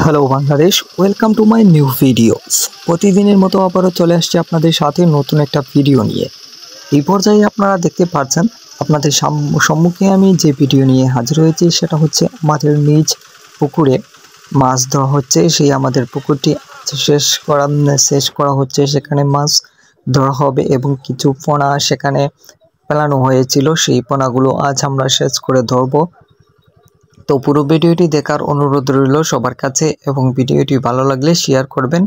Hello Bangladesh, welcome to my new videos. প্রতিদিনের মতো আবারও চলে আসছে আপনাদের সাথে নতুন একটা ভিডিও নিয়ে। এই পর্যায়ে আপনারা দেখতে পাচ্ছেন আপনাদের সম্মুখে আমি যে ভিডিও নিয়ে হাজির হয়েছি সেটা হচ্ছে আমাদের নিজ পুকুরে মাছ ধরা হচ্ছে। সেই আমাদের পুকুরটি শেষ করা হচ্ছে, সেখানে মাছ ধরা হবে এবং কিছু পোনা সেখানে ফেলানো হয়েছিল। সেই পোনাগুলো আজ আমরা শেষ করে ধরবো। তো পুরো ভিডিওটি দেখার অনুরোধ রইল সবার কাছে এবং ভিডিওটি ভালো লাগলে শেয়ার করবেন।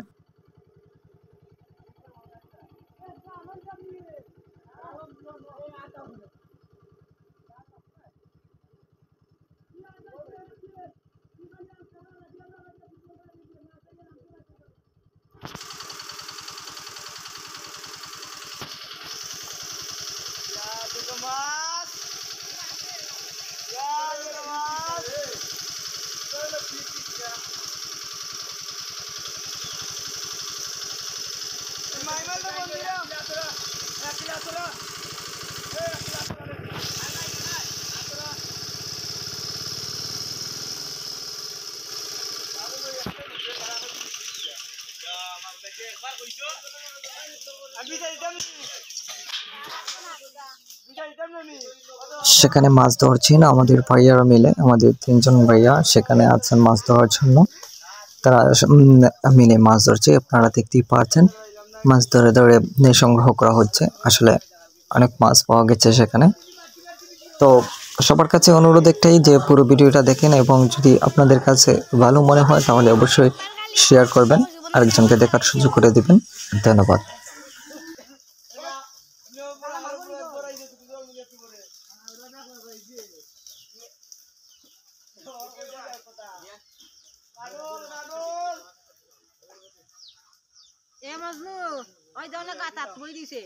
সেখানে মাছ ধরছেন আমাদের ভাইয়ারা মিলে, আমাদের 3জন ভাইয়া সেখানে আছেন মাছ ধরার জন্য। তারা মিলে মাছ ধরছে, আপনারা দেখতেই পাচ্ছেন। মাছ ধরে ধরে সংগ্রহ করা হচ্ছে। আসলে অনেক মাছ পাওয়া গেছে সেখানে। তো সবার কাছে অনুরোধ একটাই যে পুরো ভিডিওটা দেখেন এবং যদি আপনাদের কাছে ভালো মনে হয় তাহলে অবশ্যই শেয়ার করবেন, আরেকজনকে দেখার সুযোগ করে দিবেন। ধন্যবাদ। এ মজনু ওই দলে গাতাত বই দিছে